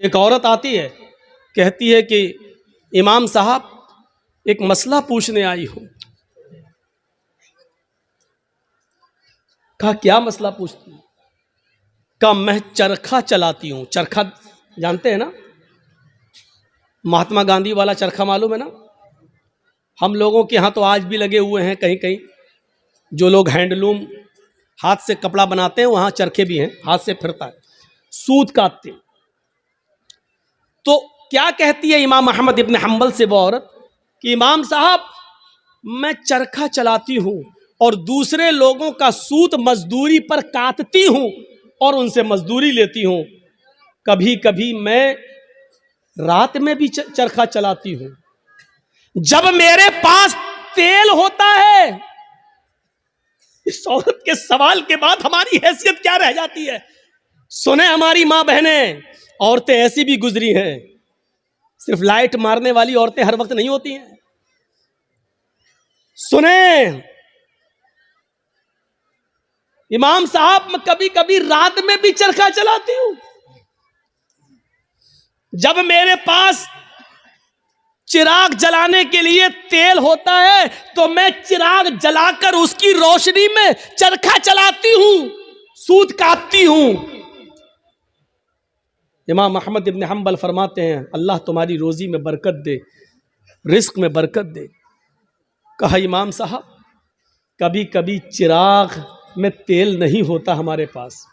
एक औरत आती है, कहती है कि इमाम साहब एक मसला पूछने आई हूं। कहा क्या मसला पूछती हूँ? कहा मैं चरखा चलाती हूँ। चरखा जानते हैं ना, महात्मा गांधी वाला चरखा मालूम है ना? हम लोगों के यहाँ तो आज भी लगे हुए हैं कहीं कहीं। जो लोग हैंडलूम हाथ से कपड़ा बनाते हैं वहां चरखे भी हैं, हाथ से फिरता है, सूत काटते हैं। तो क्या कहती है इमाम अहमद इब्न हंबल से वो औरत कि इमाम साहब मैं चरखा चलाती हूं और दूसरे लोगों का सूत मजदूरी पर काटती हूं और उनसे मजदूरी लेती हूं। कभी कभी मैं रात में भी चरखा चलाती हूं। जब मेरे पास तेल होता है। इस औरत के सवाल के बाद हमारी हैसियत क्या रह जाती है? सुने हमारी मां बहनें, औरतें ऐसी भी गुजरी हैं। सिर्फ लाइट मारने वाली औरतें हर वक्त नहीं होती हैं। सुने इमाम साहब, मैं कभी कभी रात में भी चरखा चलाती हूं। जब मेरे पास चिराग जलाने के लिए तेल होता है तो मैं चिराग जलाकर उसकी रोशनी में चरखा चलाती हूं, सूत काटती हूं। इमाम अहमद इब्न हंबल फरमाते हैं अल्लाह तुम्हारी रोजी में बरकत दे, रिस्क में बरकत दे। कहा इमाम साहब कभी कभी चिराग में तेल नहीं होता हमारे पास,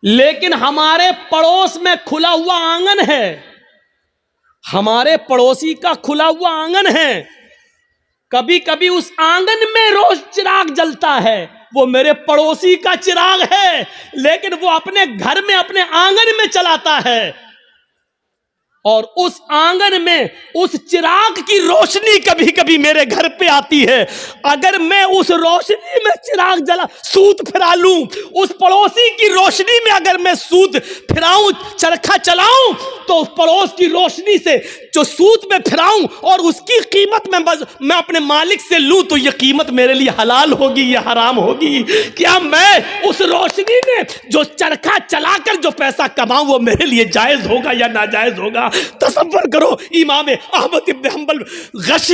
लेकिन हमारे पड़ोस में खुला हुआ आंगन है, हमारे पड़ोसी का खुला हुआ आंगन है। कभी कभी उस आंगन में रोज चिराग जलता है। वो मेरे पड़ोसी का चिराग है, लेकिन वो अपने घर में अपने आंगन में चलाता है और उस आंगन में उस चिराग की रोशनी कभी कभी मेरे घर पे आती है। अगर मैं उस रोशनी में चिराग जला सूत फिरा लूं, उस पड़ोसी की रोशनी में अगर मैं सूत फिराऊं, चरखा चलाऊं, तो उस पड़ोस की रोशनी से जो सूत में फिराऊं और उसकी कीमत मैं अपने मालिक से लूं, तो यह कीमत मेरे लिए हलाल होगी या हराम होगी? क्या मैं उस रोशनी में जो चरखा चलाकर जो पैसा कमाऊं वो मेरे लिए जायज होगा या नाजायज होगा? तसव्वुर करो, इमाम अहमद इब्न हंबल गश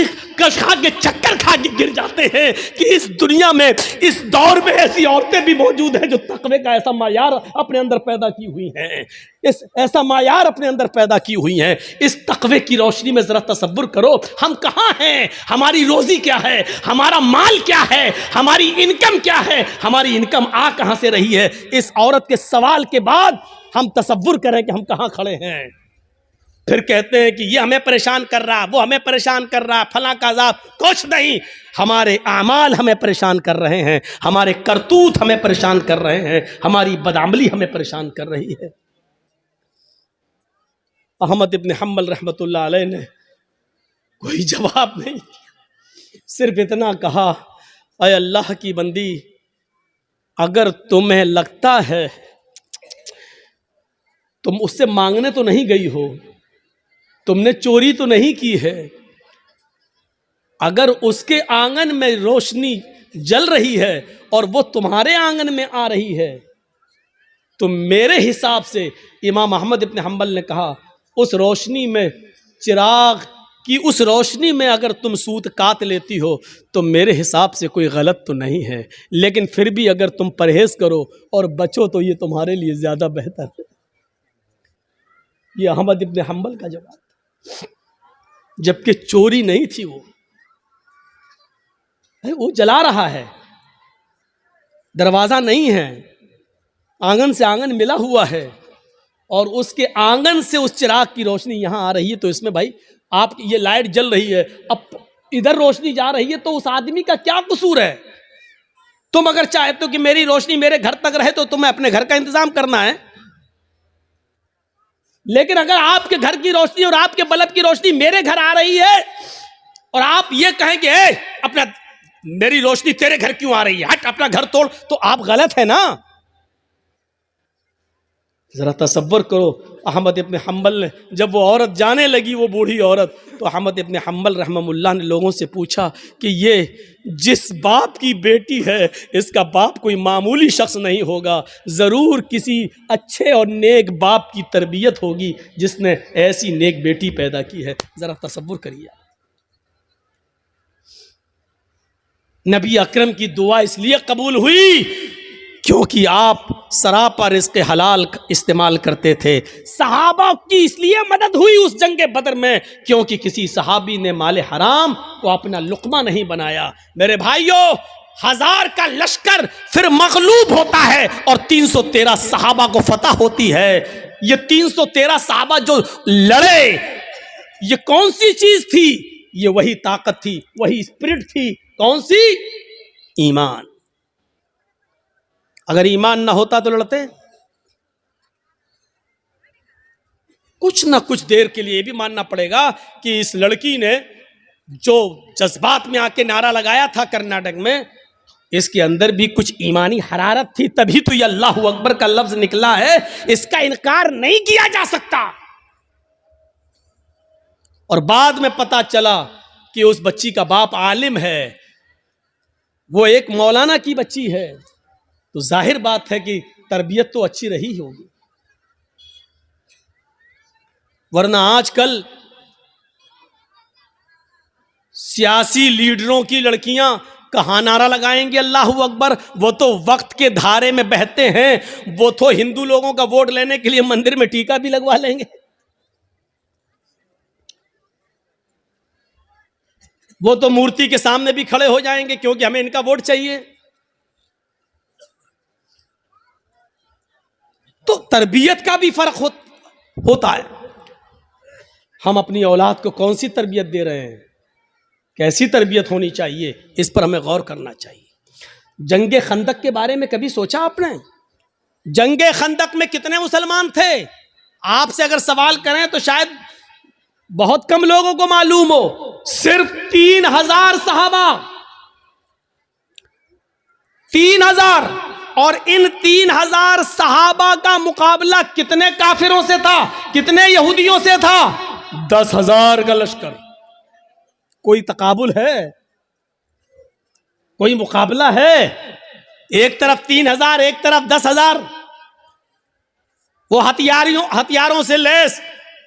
खा के चक्कर खा के गिर जाते हैं कि इस दुनिया में इस दौर में ऐसी औरतें भी मौजूद हैं जो तकवे का ऐसा मायार अपने अंदर पैदा की हुई हैं, इस ऐसा मायार अपने अंदर पैदा की हुई हैं। इस तकवे की रोशनी में जरा तसव्वुर करो हम कहाँ हैं, हमारी रोजी क्या है, हमारा माल क्या है, हमारी इनकम क्या है, हमारी इनकम आ कहाँ से रही है। इस औरत के सवाल के बाद हम तसव्वुर करें कि हम कहाँ खड़े हैं। फिर कहते हैं कि ये हमें परेशान कर रहा, वो हमें परेशान कर रहा, फला का अज़ाब। कुछ नहीं, हमारे आमाल हमें परेशान कर रहे हैं, हमारे करतूत हमें परेशान कर रहे हैं, हमारी बदअमली हमें परेशान कर रही है। अहमद इब्न हंबल रहमतुल्लाह अलैह ने कोई जवाब नहीं, सिर्फ इतना कहा, ऐ अल्लाह की बंदी, अगर तुम्हें लगता है तुम उससे मांगने तो नहीं गई हो, तुमने चोरी तो नहीं की है, अगर उसके आंगन में रोशनी जल रही है और वो तुम्हारे आंगन में आ रही है, तो मेरे हिसाब से इमाम अहमद इब्न हंबल ने कहा उस रोशनी में, चिराग की उस रोशनी में अगर तुम सूत काट लेती हो तो मेरे हिसाब से कोई गलत तो नहीं है, लेकिन फिर भी अगर तुम परहेज करो और बचो तो ये तुम्हारे लिए ज़्यादा बेहतर है। ये अहमद इब्न हंबल का जवाब था, जबकि चोरी नहीं थी। वो जला रहा है, दरवाज़ा नहीं है, आंगन से आंगन मिला हुआ है और उसके आंगन से उस चिराग की रोशनी यहाँ आ रही है। तो इसमें भाई आप ये लाइट जल रही है, अब इधर रोशनी जा रही है, तो उस आदमी का क्या कसूर है? तुम अगर चाहते हो कि मेरी रोशनी मेरे घर तक रहे तो तुम्हें अपने घर का इंतजाम करना है, लेकिन अगर आपके घर की रोशनी और आपके बल्ब की रोशनी मेरे घर आ रही है और आप ये कहें कि अपना मेरी रोशनी तेरे घर क्यों आ रही है, हट अपना घर तोड़, तो आप गलत है ना। ज़रा तसव्वुर करो, अहमद इब्न हम्बल ने जब वो औरत जाने लगी, वो बूढ़ी औरत, तो अहमद इब्न हम्बल रहमहुल्लाह ने लोगों से पूछा कि ये जिस बाप की बेटी है, इसका बाप कोई मामूली शख्स नहीं होगा, ज़रूर किसी अच्छे और नेक बाप की तरबियत होगी जिसने ऐसी नेक बेटी पैदा की है। ज़रा तसव्वुर करिए। नबी अकरम की दुआ इसलिए कबूल हुई क्योंकि आप सरापा रिज़्क़ हलाल इस्तेमाल करते थे। सहाबा की इसलिए मदद हुई उस जंग बदर में क्योंकि किसी सहाबी ने माले हराम को अपना लुक़मा नहीं बनाया। मेरे भाइयों, 1000 का लश्कर फिर मग़लूब होता है और 313 सहाबा को फतह होती है। ये 313 सहाबा जो लड़े, ये कौन सी चीज़ थी? ये वही ताकत थी, वही स्पिरिट थी। कौन सी? ईमान। अगर ईमान ना होता तो लड़ते? कुछ ना कुछ देर के लिए भी मानना पड़ेगा कि इस लड़की ने जो जज्बात में आके नारा लगाया था कर्नाटक में, इसके अंदर भी कुछ ईमानी हरारत थी, तभी तो ये अल्लाह अकबर का लफ्ज निकला है। इसका इनकार नहीं किया जा सकता। और बाद में पता चला कि उस बच्ची का बाप आलिम है, वो एक मौलाना की बच्ची है, तो जाहिर बात है कि तरबियत तो अच्छी रही होगी। वरना आजकल सियासी लीडरों की लड़कियां कहाँ नारा लगाएंगी अल्लाह अकबर? वो तो वक्त के धारे में बहते हैं। वो तो हिंदू लोगों का वोट लेने के लिए मंदिर में टीका भी लगवा लेंगे। वो तो मूर्ति के सामने भी खड़े हो जाएंगे क्योंकि हमें इनका वोट चाहिए। तो तरबियत का भी फर्क होता है। हम अपनी औलाद को कौन सी तरबियत दे रहे हैं, कैसी तरबियत होनी चाहिए, इस पर हमें गौर करना चाहिए। जंगे खंदक के बारे में कभी सोचा आपने? जंगे खंदक में कितने मुसलमान थे? आपसे अगर सवाल करें तो शायद बहुत कम लोगों को मालूम हो। सिर्फ 3000 सहाबा, 3000, और इन 3000 सहाबा का मुकाबला कितने काफिरों से था, कितने यहूदियों से था? 10,000 का लश्कर। कोई तकाबुल है? कोई मुकाबला है? एक तरफ 3000, एक तरफ 10,000। वो हथियारों से लैस,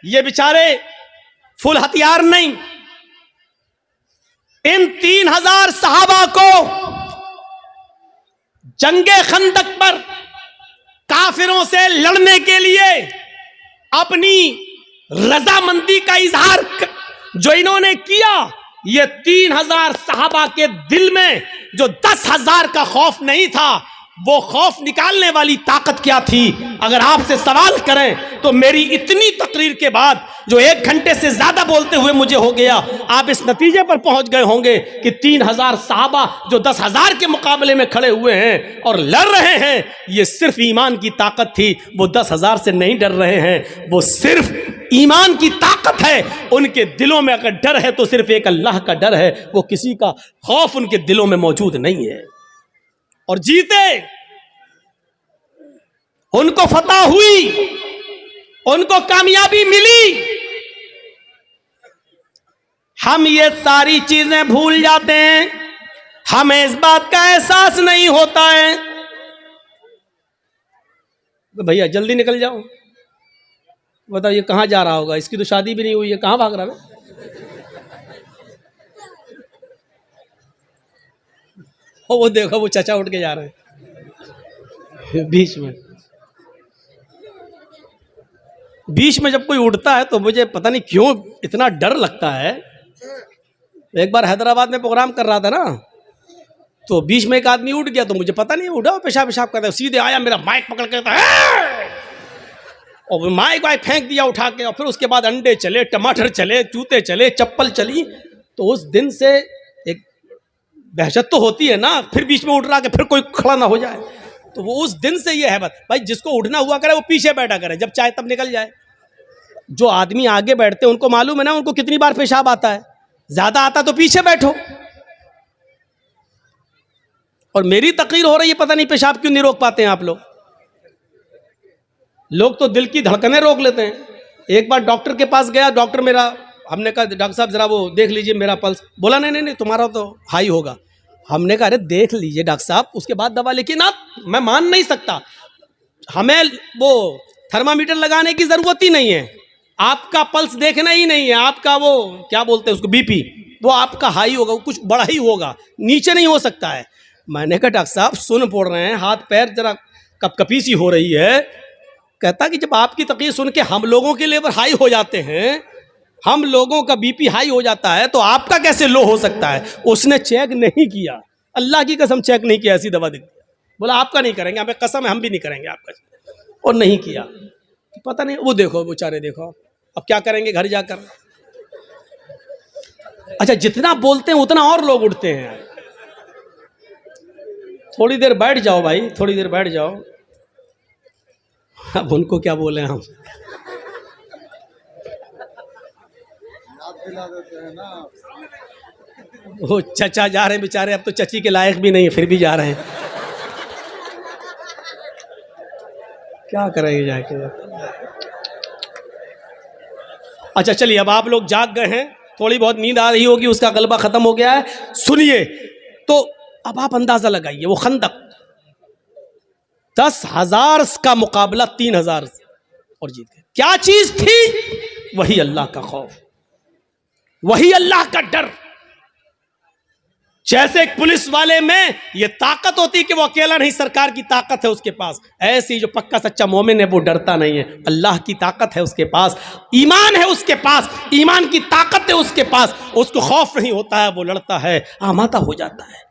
ये बेचारे फुल हथियार नहीं। इन 3000 सहाबा को जंगे खंदक पर काफिरों से लड़ने के लिए अपनी रजामंदी का इजहार जो इन्होंने किया, ये 3000 सहाबा के दिल में जो 10,000 का खौफ नहीं था, वो खौफ निकालने वाली ताकत क्या थी? अगर आपसे सवाल करें तो मेरी इतनी तकरीर के बाद जो 1 घंटे से ज्यादा बोलते हुए मुझे हो गया, आप इस नतीजे पर पहुंच गए होंगे कि 3000 सहाबा जो 10,000 के मुकाबले में खड़े हुए हैं और लड़ रहे हैं, ये सिर्फ ईमान की ताकत थी। वो 10,000 से नहीं डर रहे हैं, वो सिर्फ ईमान की ताकत है। उनके दिलों में अगर डर है तो सिर्फ एक अल्लाह का डर है। वो किसी का खौफ उनके दिलों में मौजूद नहीं है। और जीते, उनको फतह हुई, उनको कामयाबी मिली। हम ये सारी चीजें भूल जाते हैं, हमें इस बात का एहसास नहीं होता है। भैया जल्दी निकल जाओ, बताओ ये कहाँ जा रहा होगा? इसकी तो शादी भी नहीं हुई है, कहाँ भाग रहा है? वो देखो, वो चाचा उठ के जा रहे हैं। बीच में जब कोई उठता है तो मुझे पता नहीं क्यों इतना डर लगता है। एक बार हैदराबाद में प्रोग्राम कर रहा था ना, तो बीच में एक आदमी उठ गया, तो मुझे पता नहीं उठा, पेशाब करता है, सीधे आया, मेरा माइक पकड़ के और माइक वाइक फेंक दिया उठा के। और फिर उसके बाद अंडे चले, टमाटर चले, जूते चले, चप्पल चली। तो उस दिन से एक दहशत तो होती है ना, फिर बीच में उठ रहा कि फिर कोई खड़ा ना हो जाए। तो वो उस दिन से ये है बस भाई, जिसको उठना हुआ करे वो पीछे बैठा करे, जब चाहे तब निकल जाए। जो आदमी आगे बैठते हैं उनको मालूम है ना उनको कितनी बार पेशाब आता है, ज्यादा आता तो पीछे बैठो। और मेरी तकरीर हो रही है, पता नहीं पेशाब क्यों नहीं रोक पाते हैं आप लोग। लोग तो दिल की धड़कनें रोक लेते हैं। एक बार डॉक्टर के पास गया, डॉक्टर मेरा, हमने कहा डॉक्टर साहब जरा वो देख लीजिए मेरा पल्स। बोला नहीं नहीं नहीं, तुम्हारा तो हाई होगा। हमने कहा अरे देख लीजिए डॉक्टर साहब, उसके बाद दवा। लेकिन आप, मैं मान नहीं सकता, हमें वो थर्मामीटर लगाने की जरूरत ही नहीं है, आपका पल्स देखना ही नहीं है, आपका वो क्या बोलते हैं उसको, बीपी, वो आपका हाई होगा, वो कुछ बड़ा ही होगा, नीचे नहीं हो सकता है। मैंने कहा डॉक्टर साहब सुन पड़ रहे हैं, हाथ पैर जरा कपकपी सी हो रही है। कहता कि जब आपकी तकलीफ सुन के हम लोगों के लेवल हाई हो जाते हैं, हम लोगों का बीपी हाई हो जाता है, तो आपका कैसे लो हो सकता है। उसने चेक नहीं किया, अल्लाह की कसम चेक नहीं किया, ऐसी दवा दी। बोला आपका नहीं करेंगे, हमें कसम है हम भी नहीं करेंगे आपका, और नहीं किया। पता नहीं, वो देखो बेचारे, देखो अब क्या करेंगे घर जाकर। अच्छा, जितना बोलते हैं उतना और लोग उठते हैं। थोड़ी देर बैठ जाओ भाई, थोड़ी देर बैठ जाओ। अब उनको क्या बोले हम, दिला देते हैं ना। वो चचा जा रहे हैं बेचारे, अब तो चची के लायक भी नहीं है, फिर भी जा रहे हैं। क्या करेंगे जाके। अच्छा चलिए, अब आप लोग जाग गए हैं, थोड़ी बहुत नींद आ रही होगी, उसका गलबा खत्म हो गया है। सुनिए, तो अब आप अंदाजा लगाइए, वो खंदक 10,000 का मुकाबला 3,000 और जीत गए। क्या चीज थी? वही अल्लाह का खौफ, वही अल्लाह का डर। जैसे एक पुलिस वाले में ये ताकत होती कि वो अकेला नहीं, सरकार की ताकत है उसके पास, ऐसी जो पक्का सच्चा मोमिन है वो डरता नहीं है। अल्लाह की ताकत है उसके पास, ईमान है उसके पास, ईमान की ताकत है उसके पास, उसको खौफ नहीं होता है, वो लड़ता है, आमादा हो जाता है।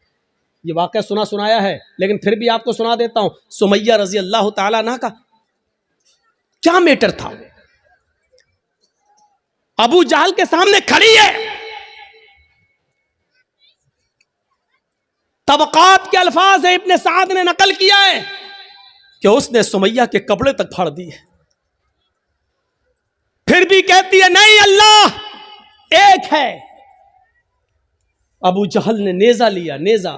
ये वाकया सुनाया है, लेकिन फिर भी आपको सुना देता हूं। सुमैया रजी अल्लाह ताला अन्हा का क्या मैटर था। अबू जहल के सामने खड़ी है, तबकात के अल्फाज है, इब्ने साद ने नकल किया है कि उसने सुमैया के कपड़े तक फाड़ दिए। फिर भी कहती है नहीं, अल्लाह एक है। अबू जहल ने नेजा लिया, नेजा,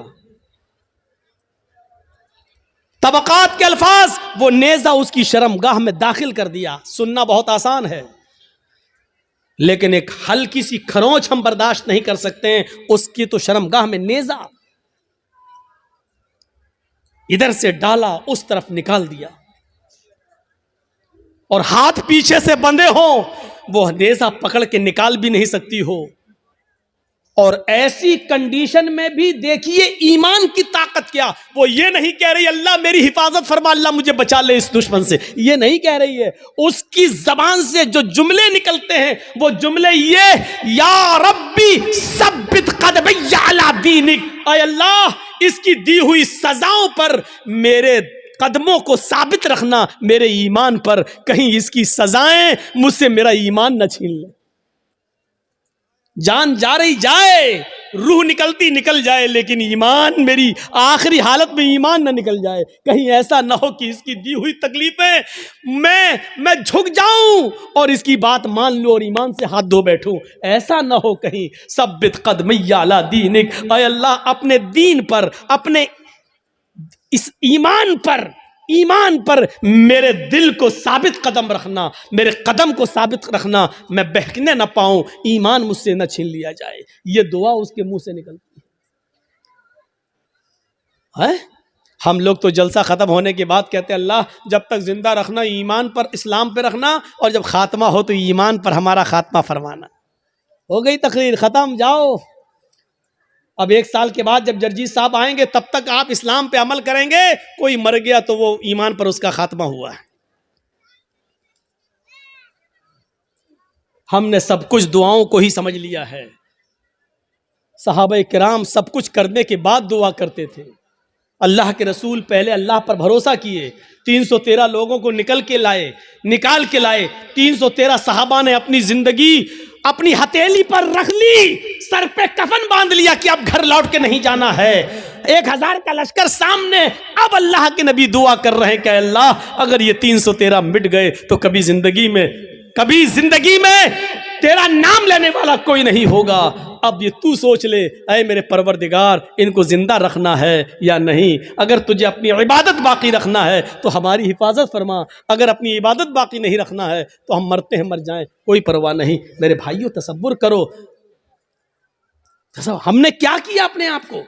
तबकात के अल्फाज, वो नेजा उसकी शर्मगाह में दाखिल कर दिया। सुनना बहुत आसान है, लेकिन एक हल्की सी खरोंच हम बर्दाश्त नहीं कर सकते हैं, उसकी तो शर्मगाह में नेजा, इधर से डाला उस तरफ निकाल दिया, और हाथ पीछे से बंधे हो, वो नेजा पकड़ के निकाल भी नहीं सकती हो। और ऐसी कंडीशन में भी देखिए ईमान की ताकत क्या, वो ये नहीं कह रही अल्लाह मेरी हिफाजत फरमा, अल्लाह मुझे बचा ले इस दुश्मन से, ये नहीं कह रही है। उसकी जबान से जो जुमले निकलते हैं वो जुमले ये, या रब्बी सब्बित कदमैया अला दीनिक, ऐ अल्लाह इसकी दी हुई सजाओं पर मेरे कदमों को साबित रखना, मेरे ईमान पर, कहीं इसकी सजाएं मुझसे मेरा ईमान न छीन ले। जान जा रही जाए, रूह निकलती निकल जाए, लेकिन ईमान, मेरी आखिरी हालत में ईमान ना निकल जाए। कहीं ऐसा ना हो कि इसकी दी हुई तकलीफें मैं झुक जाऊं और इसकी बात मान लूं और ईमान से हाथ धो बैठूं। ऐसा ना हो कहीं। सब्बित कदमैया अला दीनिक, ऐ अल्लाह अपने दीन पर, अपने इस ईमान पर मेरे दिल को साबित कदम रखना, मेरे कदम को साबित रखना, मैं बहकने ना पाऊं, ईमान मुझसे न छीन लिया जाए। ये दुआ उसके मुंह से निकलती है। हम लोग तो जलसा खत्म होने के बाद कहते हैं अल्लाह जब तक जिंदा रखना ईमान पर, इस्लाम पे रखना, और जब खात्मा हो तो ईमान पर हमारा खात्मा फरमाना। हो गई तकरीर, खत्म, जाओ। अब 1 साल के बाद जब जर्जी साहब आएंगे तब तक आप इस्लाम पे अमल करेंगे। कोई मर गया तो वो ईमान पर उसका खात्मा हुआ है। हमने सब कुछ दुआओं को ही समझ लिया है। सहाबा किराम सब कुछ करने के बाद दुआ करते थे। अल्लाह के रसूल पहले अल्लाह पर भरोसा किए, 313 लोगों को निकाल के लाए। 313 सहाबा ने अपनी जिंदगी अपनी हथेली पर रख ली, सर पे कफन बांध लिया कि अब घर लौट के नहीं जाना है। 1000 का लश्कर सामने, अब अल्लाह के नबी दुआ कर रहे हैं कि अल्लाह अगर ये 313 मिट गए तो कभी जिंदगी में तेरा नाम लेने वाला कोई नहीं होगा। अब ये तू सोच ले, ऐ मेरे परवरदिगार, इनको जिंदा रखना है या नहीं। अगर तुझे अपनी इबादत बाकी रखना है तो हमारी हिफाजत फरमा, अगर अपनी इबादत बाकी नहीं रखना है तो हम मरते हैं मर जाएं, कोई परवाह नहीं। मेरे भाइयों, तसव्वुर करो हमने क्या किया अपने आप को।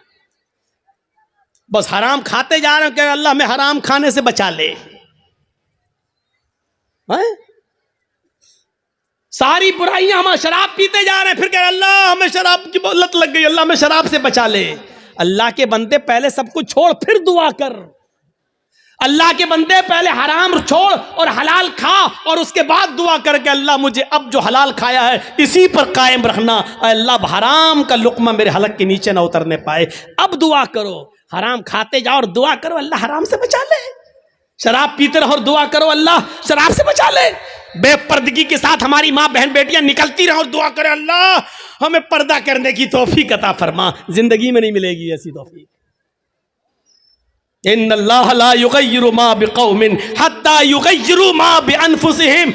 बस हराम खाते जा रहे हैं कि अल्लाह हमें हराम खाने से बचा ले। सारी बुराइयां, हम शराब पीते जा रहे हैं, फिर कह अल्लाह हमें शराब की लत लग गई, अल्लाह हमें शराब से बचा ले। अल्लाह के बंदे पहले सब कुछ छोड़ फिर दुआ कर। अल्लाह के बंदे पहले हराम छोड़ और हलाल खा और उसके बाद दुआ कर के अल्लाह मुझे अब जो हलाल खाया है इसी पर कायम रखना। अल्लाह हराम का लुक्मा मेरे हलक के नीचे ना उतरने पाए। अब दुआ करो, हराम खाते जाओ और दुआ करो अल्लाह हराम से बचा ले। शराब पीते रहो और दुआ करो अल्लाह शराब से बचा ले। बेपर्दगी के साथ हमारी माँ बहन बेटियां निकलती रहो और दुआ करे अल्लाह हमें पर्दा करने की तौफीक अता फरमा। जिंदगी में नहीं मिलेगी ऐसी तौफीक। इन्नल्लाह ला युगय्यिरु मा बिक़ौमिन हत्ता युगय्यिरु मा बिअनफुसिहिम।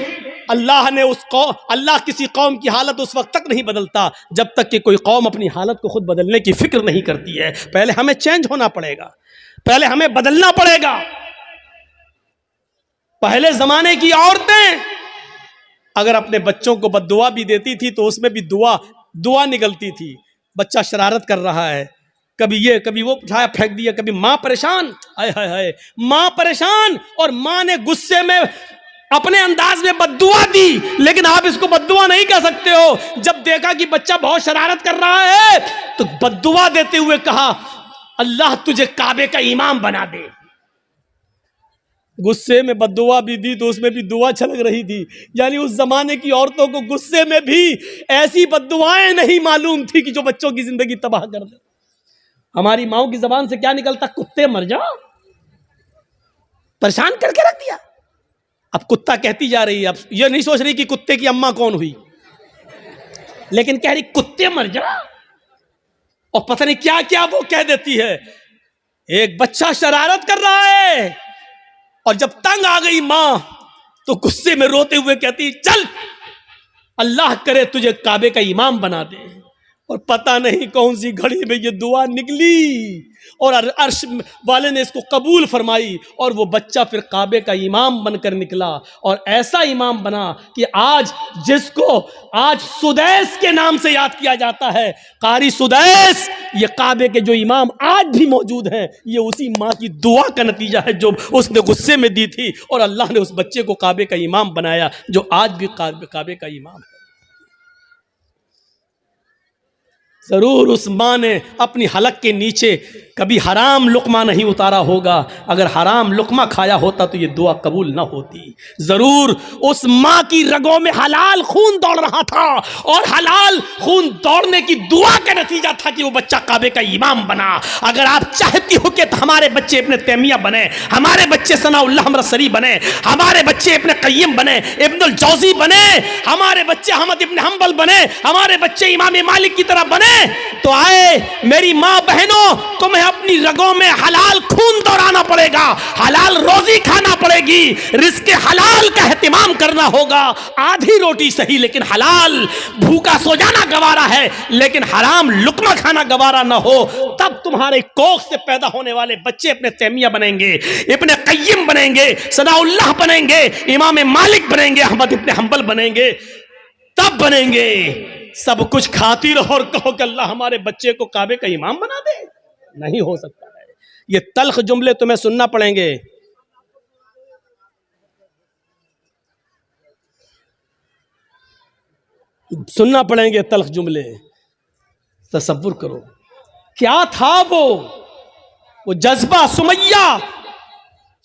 अल्लाह किसी कौम की हालत उस वक्त तक नहीं बदलता जब तक कि कोई कौम अपनी हालत को खुद बदलने की फिक्र नहीं करती है। पहले हमें चेंज होना पड़ेगा, पहले हमें बदलना पड़ेगा। पहले जमाने की औरतें अगर अपने बच्चों को बद्दुआ भी देती थी तो उसमें भी दुआ निकलती थी। बच्चा शरारत कर रहा है, कभी ये कभी वो उठाया फेंक दिया, कभी माँ परेशान, हाय हाय हाय माँ परेशान, और माँ ने गुस्से में अपने अंदाज में बद्दुआ दी। लेकिन आप इसको बद्दुआ नहीं कह सकते हो। जब देखा कि बच्चा बहुत शरारत कर रहा है तो बद्दुआ देते हुए कहा अल्लाह तुझे काबे का इमाम बना दे। गुस्से में बद्दुआ भी दी तो उसमें भी दुआ छलक रही थी। यानी उस जमाने की औरतों को गुस्से में भी ऐसी बद्दुआएं नहीं मालूम थी कि जो बच्चों की जिंदगी तबाह कर दे। हमारी माओ की जबान से क्या निकलता, कुत्ते मर जाओ, परेशान करके रख दिया। अब कुत्ता कहती जा रही है, अब ये नहीं सोच रही कि कुत्ते की अम्मा कौन हुई, लेकिन कह रही कुत्ते मर जाओ, और पता नहीं क्या क्या वो कह देती है। एक बच्चा शरारत कर रहा है और जब तंग आ गई मां तो गुस्से में रोते हुए कहती चल अल्लाह करे तुझे काबे का इमाम बना दे। और पता नहीं कौन सी घड़ी में ये दुआ निकली और अर्श वाले ने इसको कबूल फरमाई और वो बच्चा फिर काबे का इमाम बनकर निकला। और ऐसा इमाम बना कि आज जिसको आज सुदैस के नाम से याद किया जाता है, कारी सुदैस, ये काबे के जो इमाम आज भी मौजूद हैं, ये उसी माँ की दुआ का नतीजा है जो उसने गुस्से में दी थी और अल्लाह ने उस बच्चे को काबे का इमाम बनाया, जो आज भी काबे का इमाम है। जरूर उस माँ ने अपनी हलक के नीचे कभी हराम लुकमा नहीं उतारा होगा। अगर हराम लुकमा खाया होता तो ये दुआ कबूल ना होती। जरूर उस माँ की रगों में हलाल खून दौड़ रहा था और हलाल खून दौड़ने की दुआ का नतीजा था कि वो बच्चा काबे का इमाम बना। अगर आप चाहती हो कि हमारे बच्चे इब्न तैमिया बने, हमारे बच्चे सनाउल्लाह हमरसरी बने, हमारे बच्चे इब्न क़य्यिम बने, इब्नुल जौज़ी बने, हमारे बच्चे अहमद इब्न हंबल बने, हमारे बच्चे इमाम मालिक की तरह बने, तो आए मेरी माँ बहनों, तुम्हें अपनी रगों में हलाल खून दौड़ाना पड़ेगा, हलाल रोजी खाना पड़ेगी, रिस्क हलाल का एहतिमाम करना होगा। आधी रोटी सही लेकिन हलाल, भूखा सो जाना गवारा है लेकिन हराम लुकमा खाना गवारा ना हो। तब तुम्हारे कोख से पैदा होने वाले बच्चे इब्न तैमिया बनेंगे, इब्न क़य्यिम बनेंगे, सनाउल्लाह बनेंगे, इमाम मालिक बनेंगे, अहमद इब्न हंबल बनेंगे, तब बनेंगे। सब कुछ खाती रहो और कहो कि अल्लाह हमारे बच्चे को काबे का इमाम बना दे, नहीं हो सकता है। ये तल्ख जुमले तुम्हें सुनना पड़ेंगे। सुनना पड़ेंगे तल्ख जुमले। तसव्वुर करो क्या था वो जज्बा। सुमैया